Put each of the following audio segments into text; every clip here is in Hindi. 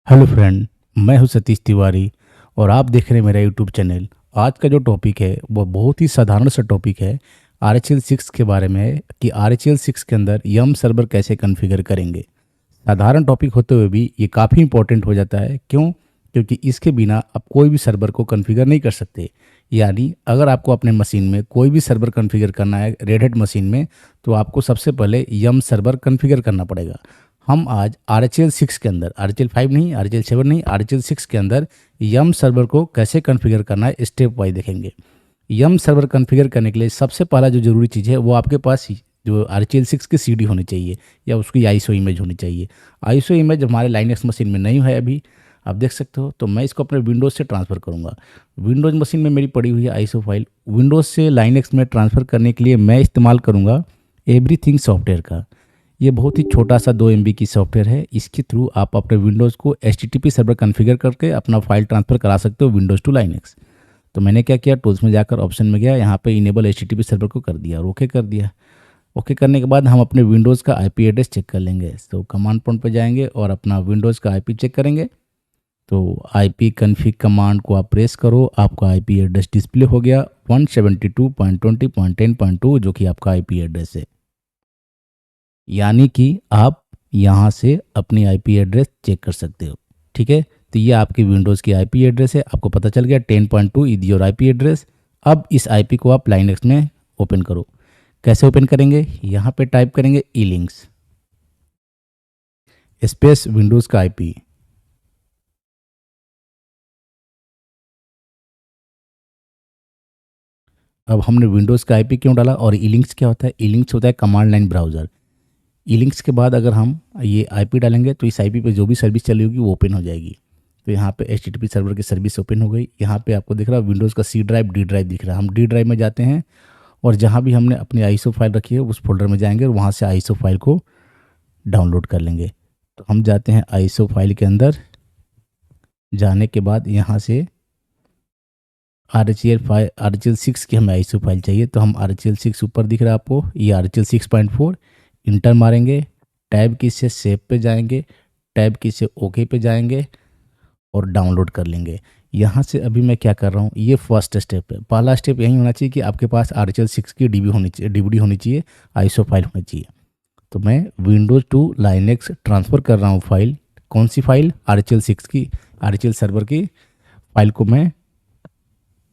Hello friend. मैं हूं सतीश तिवारी और आप देख रहे हैं मेरा यूट्यूब चैनल। आज का जो टॉपिक है वो बहुत ही साधारण सा टॉपिक है। RHL6 के बारे में है कि RHL6 के अंदर यम सर्वर कैसे कॉन्फ़िगर करेंगे। साधारण टॉपिक होते हुए भी ये काफ़ी इंपॉर्टेंट हो जाता है। क्यों? क्योंकि इसके बिना आप कोई भी सर्वर को कॉन्फ़िगर नहीं कर सकते। यानी अगर आपको अपने मशीन में कोई भी सर्वर कॉन्फ़िगर करना है रेड हैट मशीन में, तो आपको सबसे पहले यम सर्वर कॉन्फ़िगर करना पड़ेगा। हम आज RHL6 के अंदर, RHL5 नहीं, RHL7 नहीं, RHL6 के अंदर यम सर्वर को कैसे कॉन्फ़िगर करना है स्टेप वाइज देखेंगे। यम सर्वर कॉन्फ़िगर करने के लिए सबसे पहला जो ज़रूरी चीज़ है वो आपके पास जो RHL6 की सीडी होनी चाहिए या उसकी आईएसओ इमेज होनी चाहिए। आईएसओ इमेज हमारे लाइनक्स मशीन में नहीं है अभी, आप देख सकते हो। तो मैं इसको अपने विंडोज़ से ट्रांसफ़र करूँगा। विंडोज़ मशीन में मेरी पड़ी हुई है आईएसओ फाइल। विंडोज़ से लाइनक्स में ट्रांसफ़र करने के लिए मैं इस्तेमाल करूँगा एवरीथिंग सॉफ्टवेयर का। ये बहुत ही छोटा सा 2 MB की सॉफ्टवेयर है। इसके थ्रू आप अपने विंडोज़ को HTTP सर्वर कॉन्फ़िगर करके अपना फाइल ट्रांसफ़र करा सकते हो विंडोज़ टू लाइनक्स। तो मैंने क्या किया, टूल्स में जाकर ऑप्शन में गया, यहाँ पे इनेबल HTTP सर्वर को कर दिया और ओके कर दिया। ओके करने के बाद हम अपने विंडोज़ का IP एड्रेस चेक कर लेंगे। तो कमांड प्रॉम्प्ट पे जाएंगे और अपना विंडोज़ का IP चेक करेंगे। तो IP कॉन्फ़िग कमांड को आप प्रेस करो, आपका IP एड्रेस डिस्प्ले हो गया 172.20.10.2 जो कि आपका IP एड्रेस है। यानी कि आप यहाँ से अपनी IP एड्रेस चेक कर सकते हो। ठीक है, तो ये आपकी विंडोज़ की IP एड्रेस है। आपको पता चल गया 10.2 इज योर IP एड्रेस। अब इस IP को आप लाइनक्स में ओपन करो। कैसे ओपन करेंगे? यहाँ पे टाइप करेंगे ईलिंक्स स्पेस विंडोज़ का IP। अब हमने विंडोज़ का IP क्यों डाला और ईलिंक्स क्या होता है? ईलिंक्स होता है कमांड लाइन ब्राउज़र। ईलिंक्स के बाद अगर हम ये IP डालेंगे तो इस IP पे जो भी सर्विस चली होगी वो ओपन हो जाएगी। तो यहाँ पे HTTP सर्वर की सर्विस ओपन हो गई। यहाँ पे आपको दिख रहा है विंडोज़ का C ड्राइव, D ड्राइव दिख रहा है। हम D ड्राइव में जाते हैं और जहाँ भी हमने अपनी आईएसओ फाइल रखी है उस फोल्डर में जाएंगे और वहाँ से आईएसओ फाइल को डाउनलोड कर लेंगे। तो हम जाते हैं आईएसओ फाइल के अंदर। जाने के बाद यहाँ से RHL6 की हमें आईएसओ फाइल चाहिए। तो हम RHL6 ऊपर दिख रहा है आपको, ये RHL6.4 इंटर मारेंगे। टैब की से सेव पे जाएंगे, टैब की से ओके पे जाएंगे और डाउनलोड कर लेंगे। यहाँ से अभी मैं क्या कर रहा हूँ, ये फर्स्ट स्टेप है। पहला स्टेप यही होना चाहिए कि आपके पास RHL6 की DVD होनी चाहिए, आईएसओ फाइल होनी चाहिए। तो मैं विंडोज़ टू लाइनक्स ट्रांसफ़र कर रहा हूँ फाइल। कौन सी फाइल? RHL6 की, RHL सर्वर की फाइल को मैं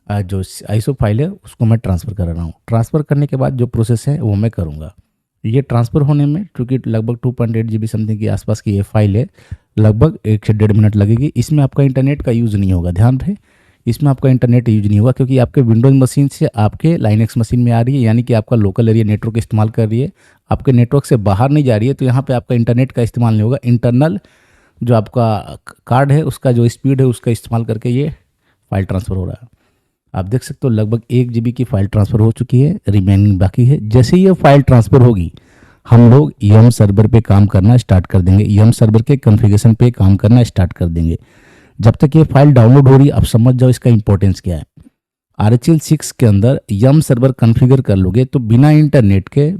जो आईएसओ फाइल है उसको मैं ट्रांसफ़र कर रहा हूँ। ट्रांसफ़र करने के बाद जो प्रोसेस है वो मैं करूँगा। ये ट्रांसफ़र होने में क्योंकि लगभग 2.8 GB समथिंग के आसपास की ये फाइल है, लगभग 1 से 1.5 मिनट लगेगी। इसमें आपका इंटरनेट का यूज़ नहीं होगा, ध्यान रहे। इसमें आपका इंटरनेट यूज नहीं होगा क्योंकि आपके विंडोज़ मशीन से आपके लाइनक्स मशीन में आ रही है, यानी कि आपका लोकल एरिया नेटवर्क इस्तेमाल कर रही है, आपके नेटवर्क से बाहर नहीं जा रही है। तो यहाँ पे आपका इंटरनेट का इस्तेमाल नहीं होगा। इंटरनल जो आपका कार्ड है उसका जो स्पीड है उसका इस्तेमाल करके ये फाइल ट्रांसफ़र हो रहा है। आप देख सकते हो लगभग 1 GB की फाइल ट्रांसफ़र हो चुकी है, रिमेनिंग बाकी है। जैसे ही ये फाइल ट्रांसफ़र होगी हम लोग यम सर्वर पे काम करना स्टार्ट कर देंगे, यम सर्वर के कॉन्फ़िगरेशन पे काम करना स्टार्ट कर देंगे। जब तक ये फाइल डाउनलोड हो रही है, आप समझ जाओ इसका इंपॉर्टेंस क्या है। RHL6 के अंदर यम सर्वर कॉन्फ़िगर कर लोगे तो बिना इंटरनेट के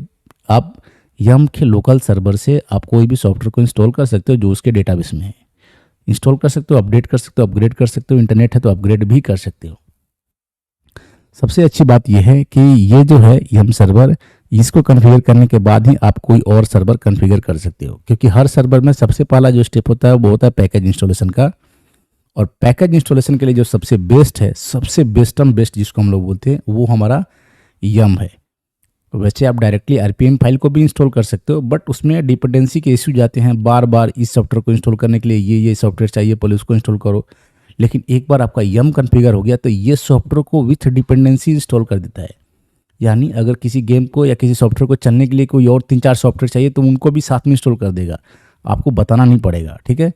आप यम के लोकल सर्वर से आप कोई भी सॉफ्टवेयर को इंस्टॉल कर सकते हो जो उसके डेटाबेस में है। इंस्टॉल कर सकते हो, अपडेट कर सकते हो, अपग्रेड कर सकते हो, इंटरनेट है तो अपग्रेड भी कर सकते हो। सबसे अच्छी बात यह है कि ये जो है यम सर्वर, इसको कॉन्फ़िगर करने के बाद ही आप कोई और सर्वर कॉन्फ़िगर कर सकते हो, क्योंकि हर सर्वर में सबसे पहला जो स्टेप होता है वो होता है पैकेज इंस्टॉलेशन का। और पैकेज इंस्टॉलेशन के लिए जो सबसे बेस्ट है, सबसे बेस्टम बेस्ट जिसको हम लोग बोलते हैं, वो हमारा यम है। वैसे आप डायरेक्टली RPM फाइल को भी इंस्टॉल कर सकते हो, बट उसमें डिपेंडेंसी के इश्यू जाते हैं। बार बार इस सॉफ्टवेयर को इंस्टॉल करने के लिए ये सॉफ्टवेयर चाहिए, पहले उसको इंस्टॉल करो। लेकिन एक बार आपका यम कॉन्फ़िगर हो गया तो ये सॉफ्टवेयर को विथ डिपेंडेंसी इंस्टॉल कर देता है। यानी अगर किसी गेम को या किसी सॉफ्टवेयर को चलने के लिए कोई और 3-4 सॉफ्टवेयर चाहिए तो उनको भी साथ में इंस्टॉल कर देगा, आपको बताना नहीं पड़ेगा। ठीक है,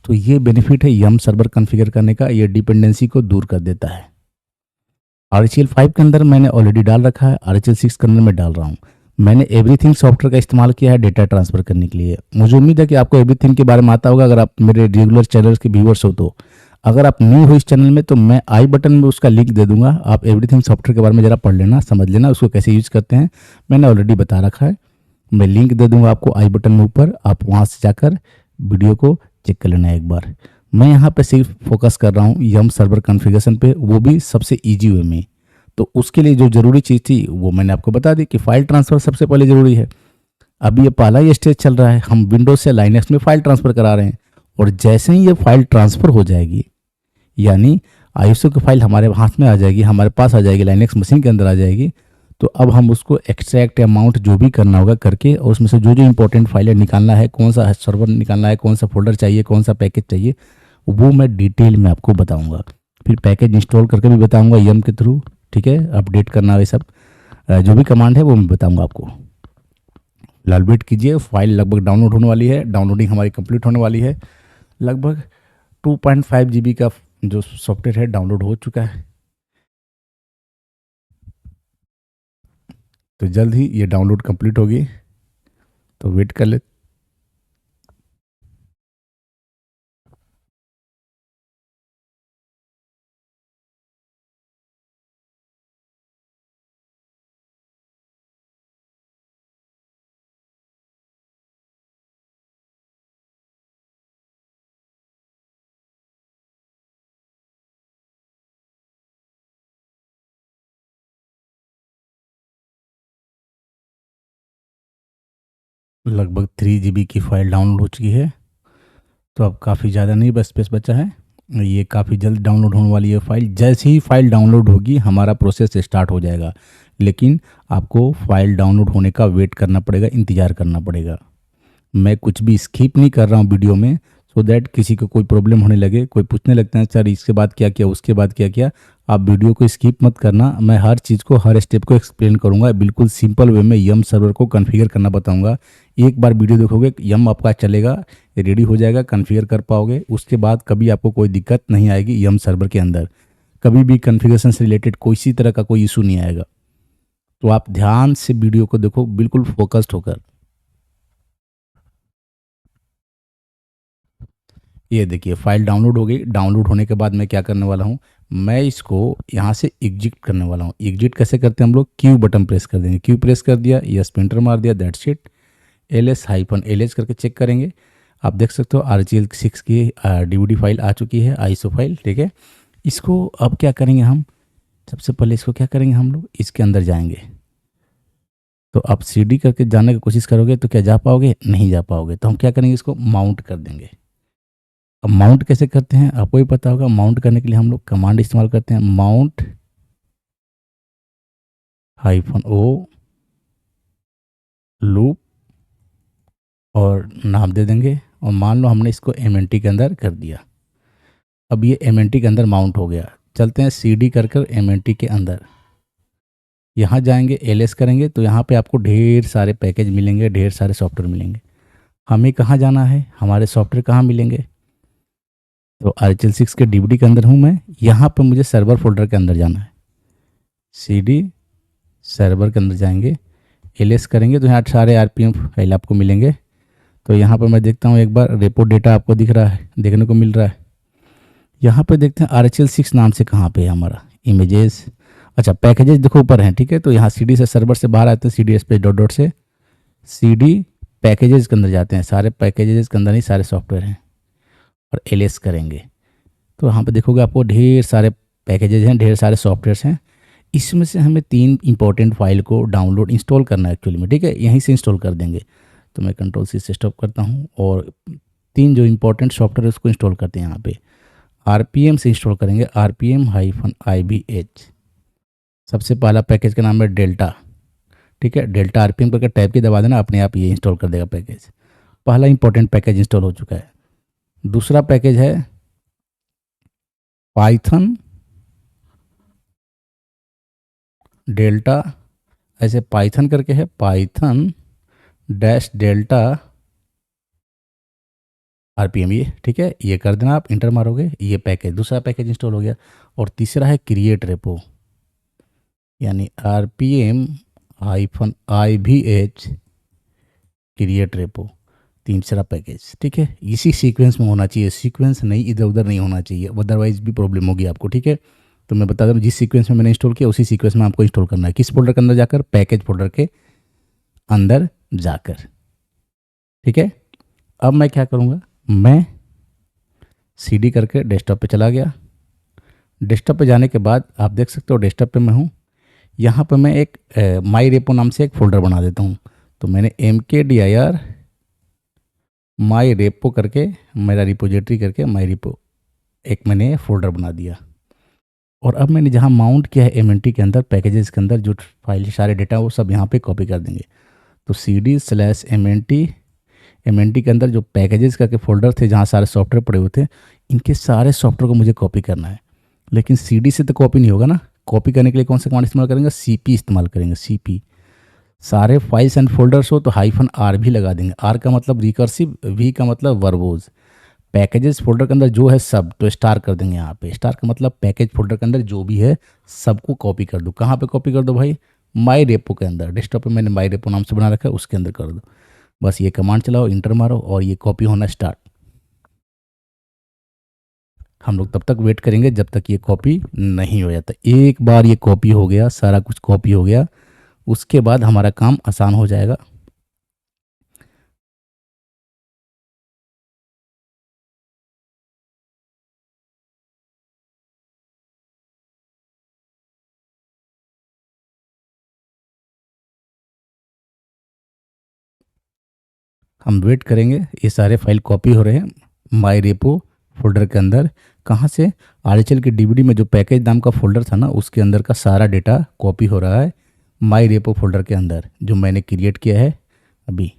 तो ये बेनिफिट है यम सर्वर कॉन्फ़िगर करने का, ये डिपेंडेंसी को दूर कर देता है। RHL5 के अंदर मैंने ऑलरेडी डाल रखा है, RHL6 के अंदर मैं डाल रहा हूँ। मैंने एवरीथिंग सॉफ्टवेयर का इस्तेमाल किया है डेटा ट्रांसफ़र करने के लिए। मुझे उम्मीद है कि आपको एवरीथिंग के बारे में आता होगा अगर आप मेरे रेगुलर चैनल के व्यूअर्स हो तो। अगर आप न्यू हो इस चैनल में तो मैं आई बटन में उसका लिंक दे दूंगा, आप एवरीथिंग सॉफ्टवेयर के बारे में ज़रा पढ़ लेना, समझ लेना उसको कैसे यूज़ करते हैं। मैंने ऑलरेडी बता रखा है, मैं लिंक दे दूंगा आपको आई बटन में ऊपर, आप वहाँ से जाकर वीडियो को चेक कर लेना एक बार। मैं यहाँ पे सिर्फ फोकस कर रहा हूँ यम सर्वर कॉन्फ़िगरेशन पे, वो भी सबसे इजी वे में। तो उसके लिए जो ज़रूरी चीज़ थी वो मैंने आपको बता दी कि फ़ाइल ट्रांसफ़र सबसे पहले ज़रूरी है। अभी ये पहला ही स्टेज चल रहा है, हम विंडोज से लाइनक्स में फ़ाइल ट्रांसफ़र करा रहे हैं। और जैसे ही ये फाइल ट्रांसफ़र हो जाएगी, यानी आईएसओ की फाइल हमारे हाथ में आ जाएगी, हमारे पास आ जाएगी, लाइनक्स मशीन के अंदर आ जाएगी, तो अब हम उसको एक्सट्रैक्ट या माउंट जो भी करना होगा करके, और उसमें से जो जो इंपॉर्टेंट फाइलें निकालना है, कौन सा सर्वर निकालना है, कौन सा फोल्डर चाहिए, कौन सा पैकेज चाहिए, वो मैं डिटेल में आपको बताऊंगा। फिर पैकेज इंस्टॉल करके भी बताऊंगा यम के थ्रू, ठीक है, अपडेट करना है सब, जो भी कमांड है वो मैं बताऊंगा आपको। फिलहाल वेट कीजिए, फाइल लगभग डाउनलोड होने वाली है, डाउनलोडिंग हमारी कंप्लीट होने वाली है। लगभग 2.5 GB का जो सॉफ्टवेयर है डाउनलोड हो चुका है, तो जल्द ही ये डाउनलोड कंप्लीट होगी, तो वेट कर ले। लगभग 3 GB की फ़ाइल डाउनलोड हो चुकी है, तो अब काफ़ी ज़्यादा नहीं बस स्पेस बचा है, ये काफ़ी जल्द डाउनलोड होने वाली है फ़ाइल। जैसे ही फ़ाइल डाउनलोड होगी हमारा प्रोसेस स्टार्ट हो जाएगा, लेकिन आपको फ़ाइल डाउनलोड होने का वेट करना पड़ेगा, इंतज़ार करना पड़ेगा। मैं कुछ भी स्किप नहीं कर रहा हूँ वीडियो में, सो दैट किसी को कोई प्रॉब्लम होने लगे, कोई पूछने लगता है सर इसके बाद क्या किया, उसके बाद क्या किया। आप वीडियो को स्किप मत करना, मैं हर चीज़ को, हर स्टेप को एक्सप्लेन करूँगा, बिल्कुल सिंपल वे में यम सर्वर को कॉन्फ़िगर करना बताऊँगा। एक बार वीडियो देखोगे यम आपका चलेगा, रेडी हो जाएगा, कॉन्फ़िगर कर पाओगे, उसके बाद कभी आपको कोई दिक्कत नहीं आएगी यम सर्वर के अंदर, कभी भी कॉन्फ़िगरेशन से रिलेटेड किसी तरह का कोई इशू नहीं आएगा। तो आप ध्यान से वीडियो को देखो, बिल्कुल फोकस्ड होकर। ये देखिए फाइल डाउनलोड हो गई। डाउनलोड होने के बाद मैं क्या करने वाला हूँ, मैं इसको यहाँ से एग्जिट करने वाला हूँ। एग्जिट कैसे करते हैं हम लोग, क्यू बटन प्रेस कर देंगे, क्यू प्रेस कर दिया, यस पेंटर मार दिया, दैट्स इट। ls-ls करके चेक करेंगे, आप देख सकते हो RGL6 की DVD फाइल आ चुकी है, आईएसओ फाइल, ठीक है। इसको अब क्या करेंगे हम, सबसे पहले इसको क्या करेंगे हम लोग, इसके अंदर जाएंगे। तो आप CD करके जाने की कोशिश करोगे तो क्या जा पाओगे, नहीं जा पाओगे। तो हम क्या करेंगे, इसको माउंट कर देंगे। अब माउंट कैसे करते हैं आपको ही पता होगा, माउंट करने के लिए हम लोग कमांड इस्तेमाल करते हैं, माउंट -o लूप, और नाम दे देंगे, और मान लो हमने इसको MNT के अंदर कर दिया। अब ये MNT के अंदर माउंट हो गया। चलते हैं CD कर कर MNT के अंदर, यहाँ जाएंगे, LS करेंगे, तो यहाँ पे आपको ढेर सारे पैकेज मिलेंगे, ढेर सारे सॉफ्टवेयर मिलेंगे। हमें कहाँ जाना है, हमारे सॉफ्टवेयर कहाँ मिलेंगे, तो RHL6 के DVD के अंदर हूँ मैं, यहाँ पे मुझे सर्वर फोल्डर के अंदर जाना है। CD सर्वर के अंदर जाएंगे, LS करेंगे, तो यहाँ सारे RPM फाइल आपको मिलेंगे। तो यहाँ पर मैं देखता हूँ एक बार, रेपो डेटा आपको दिख रहा है, देखने को मिल रहा है। यहाँ पे देखते हैं RHL6 नाम से कहाँ पे है हमारा, इमेजेस, अच्छा पैकेजेस देखो ऊपर हैं, ठीक है। तो यहाँ CD से सर्वर से बाहर आते हैं, CD स्पेस डॉट डॉट से CD पैकेजेस के अंदर जाते हैं, सारे पैकेजेस के अंदर ही सारे सॉफ्टवेयर हैं, और LS करेंगे, तो यहाँ पे देखोगे आपको ढेर सारे पैकेजेज हैं, ढेर सारे सॉफ्टवेयर्स हैं। इसमें से हमें 3 इंपॉर्टेंट फाइल को डाउनलोड इंस्टॉल करना है एक्चुअली में, ठीक है, यहीं से इंस्टॉल कर देंगे। तो मैं Ctrl+C से स्टॉप करता हूँ, और 3 जो इंपॉर्टेंट सॉफ्टवेयर है उसको इंस्टॉल करते हैं। यहाँ पे RPM से इंस्टॉल करेंगे, RPM-IBH। सबसे पहला पैकेज का नाम है डेल्टा, ठीक है, डेल्टा RPM करके टैब की दबा देना, अपने आप ये इंस्टॉल कर देगा पैकेज। पहला इंपॉर्टेंट पैकेज इंस्टॉल हो चुका है। दूसरा पैकेज है पाइथन डेल्टा, ऐसे पाइथन करके है, पाइथन -डेल्टा RPM, ये ठीक है, ये कर देना, आप इंटर मारोगे, ये पैकेज, दूसरा पैकेज इंस्टॉल हो गया। और तीसरा है क्रिएट रेपो, यानी RPM-IBH क्रिएट रेपो, तीसरा पैकेज, ठीक है। इसी सीक्वेंस में होना चाहिए, सीक्वेंस नहीं इधर उधर नहीं होना चाहिए, अदरवाइज भी प्रॉब्लम होगी आपको, ठीक है। तो मैं बता दूँ, जिस सीक्वेंस में मैंने इंस्टॉल किया उसी सीक्वेंस में आपको इंस्टॉल करना है। किस फोल्डर के अंदर जाकर, पैकेज फोल्डर के अंदर जाकर, ठीक है। अब मैं क्या करूँगा, मैं CD करके डेस्कटॉप पे चला गया। डेस्कटॉप पे जाने के बाद आप देख सकते हो डेस्कटॉप पे मैं हूँ। यहाँ पे मैं एक माई रेपो नाम से एक फ़ोल्डर बना देता हूँ। तो मैंने mkdir माई रेपो करके, मेरा रिपोजिटरी करके माई रेपो एक मैंने फ़ोल्डर बना दिया। और अब मैंने जहाँ माउंट किया है एमएनटी के अंदर, पैकेजेस के अंदर जो फाइल सारे डेटा वो सब यहाँ पे कॉपी कर देंगे। तो cd/mnt, एमएनटी के अंदर जो पैकेजेस करके फ़ोल्डर थे जहाँ सारे सॉफ्टवेयर पड़े हुए थे, इनके सारे सॉफ्टवेयर को मुझे कॉपी करना है। लेकिन सीडी से तो कॉपी नहीं होगा ना। कॉपी करने के लिए कौन सा कमांड इस्तेमाल करेंगे? सीपी इस्तेमाल करेंगे, सीपी। सारे फाइल्स एंड फोल्डर्स हो तो -r भी लगा देंगे। आर का मतलब रिकर्सिव, वी का मतलब वर्बोज। पैकेजेस फोल्डर के अंदर जो है सब, तो स्टार कर देंगे यहाँ पे। स्टार का मतलब पैकेज फोल्डर के अंदर जो भी है सबको कॉपी कर दो। कहाँ पे कॉपी कर दो भाई? माई रेपो के अंदर। डेस्कटॉप पे मैंने माई रेपो नाम से बना रखा है, उसके अंदर कर दो। बस ये कमांड चलाओ, इंटर मारो और ये कॉपी होना स्टार्ट। हम लोग तब तक वेट करेंगे जब तक ये कॉपी नहीं हो जाता। एक बार ये कॉपी हो गया, सारा कुछ कॉपी हो गया, उसके बाद हमारा काम आसान हो जाएगा। हम वेट करेंगे, ये सारे फाइल कॉपी हो रहे हैं माई रेपो फोल्डर के अंदर। कहाँ से? आरएचएल की डीवीडी में जो पैकेज नाम का फोल्डर था ना, उसके अंदर का सारा डेटा कॉपी हो रहा है माई रेपो फोल्डर के अंदर, जो मैंने क्रिएट किया है अभी।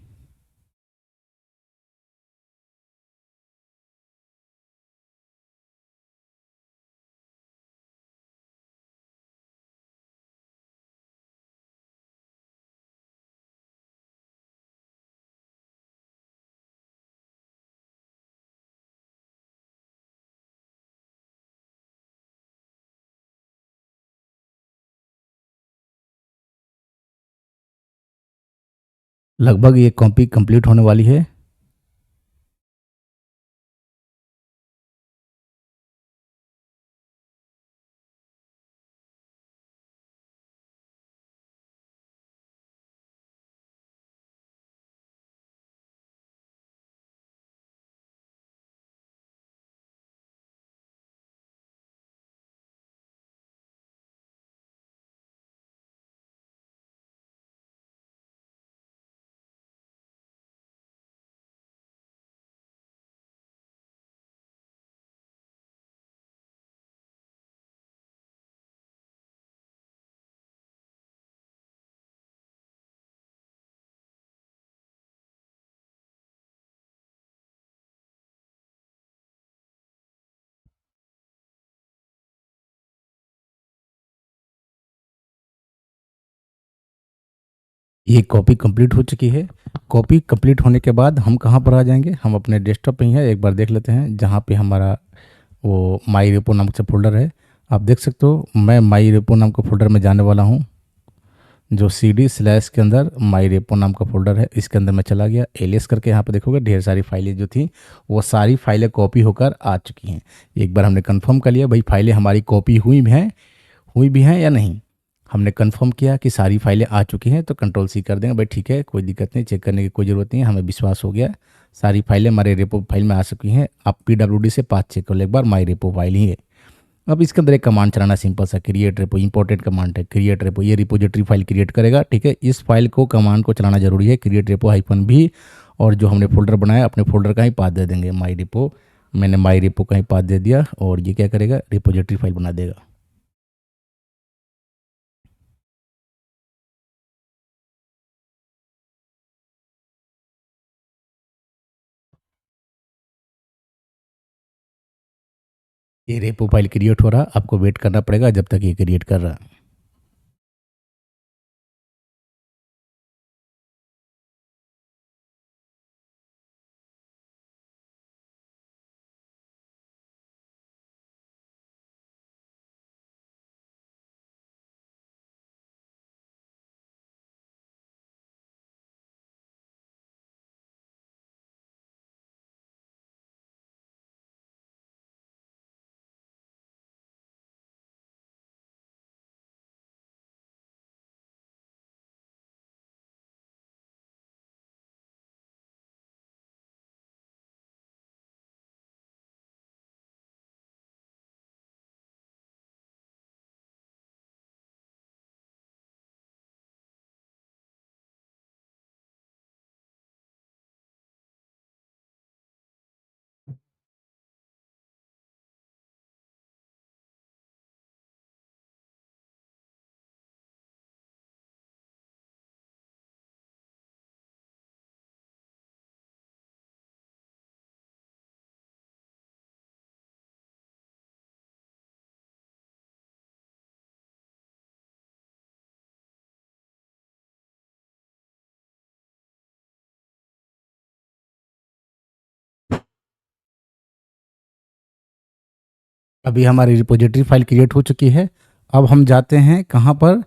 लगभग ये कॉपी कंप्लीट होने वाली है। ये कॉपी कंप्लीट हो चुकी है। कॉपी कंप्लीट होने के बाद हम कहाँ पर आ जाएंगे? हम अपने डेस्कटॉप पे ही हैं, एक बार देख लेते हैं जहाँ पे हमारा वो माई रेपो नाम का फोल्डर है। आप देख सकते हो मैं माई रेपो नाम का फोल्डर में जाने वाला हूँ। जो CD/ के अंदर माई रेपो नाम का फोल्डर है, इसके अंदर मैं चला गया। एलियस करके यहाँ पे देखोगे ढेर सारी फाइलें जो थी वो सारी फाइलें कॉपी होकर आ चुकी हैं। एक बार हमने कंफर्म कर लिया भाई फाइलें हमारी कॉपी हुई भी हैं या नहीं। हमने कंफर्म किया कि सारी फाइलें आ चुकी हैं, तो कंट्रोल C कर देंगे। भाई ठीक है, कोई दिक्कत नहीं, चेक करने की कोई ज़रूरत नहीं है, हमें विश्वास हो गया। सारी फाइलें हमारे रेपो फाइल में आ चुकी हैं। आप PWD से पाथ चेक कर लो एक बार, माई रेपो फाइल ही है। अब इसके अंदर एक कमांड चलाना सिंपल सा, क्रिएट रेपो। इंपॉर्टेंट कमांड है क्रिएट रेपो, ये रिपोजिटरी फाइल क्रिएट करेगा। ठीक है, इस फाइल को कमांड को चलाना जरूरी है, क्रिएट रेपो -v। और जो हमने फोल्डर बनाया अपने फोल्डर का ही पाथ दे देंगे माई रेपो। मैंने माई रेपो का ही पाथ दे दिया और ये क्या करेगा? रिपोजिटरी फाइल बना देगा। ये रेपो फाइल क्रिएट हो रहा, आपको वेट करना पड़ेगा जब तक ये क्रिएट कर रहा। अभी हमारी रिपोजिटरी फाइल क्रिएट हो चुकी है। अब हम जाते हैं कहाँ पर,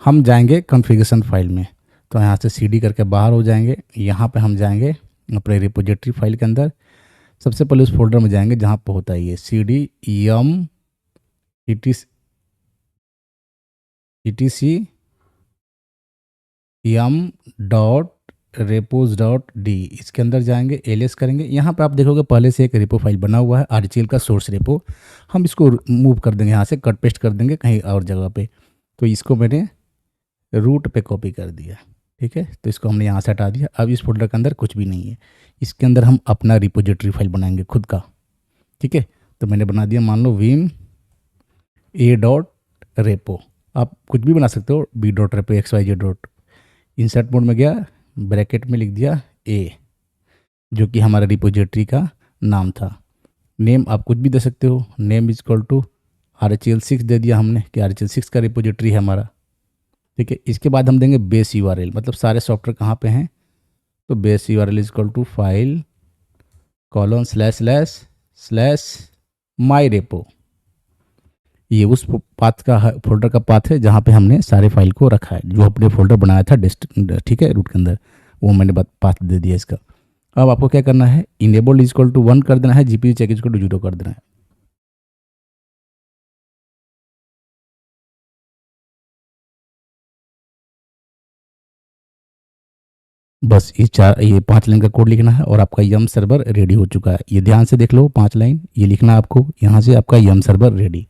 हम जाएंगे कॉन्फ़िगरेशन फाइल में। तो यहाँ से सीडी करके बाहर हो जाएंगे, यहाँ पे हम जाएंगे अपने रिपोजिटरी फाइल के अंदर। सबसे पहले उस फोल्डर में जाएंगे जहाँ पर होता है ये CD yum etc yum dot repos dot D, इसके अंदर जाएंगे, एलिस करेंगे। यहाँ पे आप देखोगे पहले से एक रेपो फाइल बना हुआ है RCL का सोर्स रेपो। हम इसको मूव कर देंगे, यहाँ से कट पेस्ट कर देंगे कहीं और जगह पे। तो इसको मैंने रूट पे कॉपी कर दिया, ठीक है। तो इसको हमने यहाँ से हटा दिया। अब इस फोल्डर के अंदर कुछ भी नहीं है, इसके अंदर हम अपना रिपोजिटरी फाइल बनाएंगे खुद का, ठीक है। तो मैंने बना दिया, मान लो vim a डॉट रेपो। आप कुछ भी बना सकते हो, b dot repo xyz dot. Insert mode में गया, ब्रैकेट में लिख दिया a, जो कि हमारा रिपोजिटरी का नाम था। नेम आप कुछ भी दे सकते हो, name is equal to RHEL6 दे दिया हमने कि RHEL6 का रिपोजिटरी है हमारा, ठीक है। इसके बाद हम देंगे बेस URL, मतलब सारे सॉफ्टवेयर कहाँ पे हैं। तो base URL is equal to file colon slash my repo. ये उस पाथ का फोल्डर का पाथ है जहाँ पे हमने सारे फाइल को रखा है, जो अपने फोल्डर बनाया था ठीक है, रूट के अंदर, वो मैंने पाथ दे दिया इसका। अब आपको क्या करना है, इनेबल इज इक्वल टू 1 कर देना है, GPU check is equal to 0 कर देना है। बस ये 5 लाइन का कोड लिखना है और आपका यम सर्वर रेडी हो चुका है। ये ध्यान से देख लो, 5 लाइन ये लिखना है आपको। यहाँ से आपका यम सर्वर रेडी,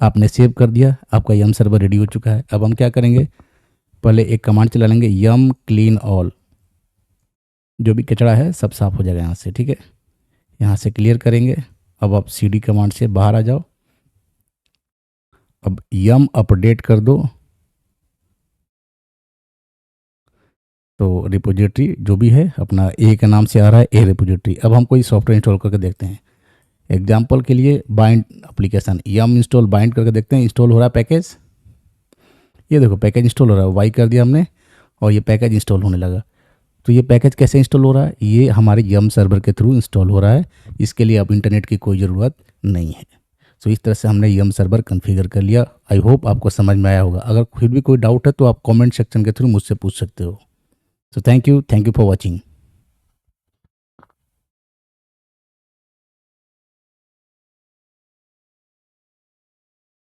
आपने सेव कर दिया, आपका यम सर्वर रेडी हो चुका है। अब हम क्या करेंगे, पहले एक कमांड चला लेंगे, यम क्लीन ऑल, जो भी कचरा है सब साफ हो जाएगा यहाँ से, ठीक है। यहाँ से क्लियर करेंगे। अब आप CD कमांड से बाहर आ जाओ। अब यम अपडेट कर दो, तो रिपोजिटरी जो भी है अपना A के नाम से आ रहा है, A रिपोजिटरी। अब हम कोई सॉफ्टवेयर इंस्टॉल करके देखते हैं। एग्जाम्पल के लिए बाइंड एप्लीकेशन, यम इंस्टॉल बाइंड करके देखते हैं, इंस्टॉल हो रहा है पैकेज। ये देखो पैकेज इंस्टॉल हो रहा है, वाई कर दिया हमने और ये पैकेज इंस्टॉल होने लगा। तो ये पैकेज कैसे इंस्टॉल हो रहा है, ये हमारे यम सर्वर के थ्रू इंस्टॉल हो रहा है। इसके लिए अब इंटरनेट की कोई ज़रूरत नहीं है। तो इस तरह से हमने यम सर्वर कॉन्फ़िगर कर लिया। आई होप आपको समझ में आया होगा। अगर फिर भी कोई डाउट है तो आप कमेंट सेक्शन के थ्रू मुझसे पूछ सकते हो। So thank you for watching.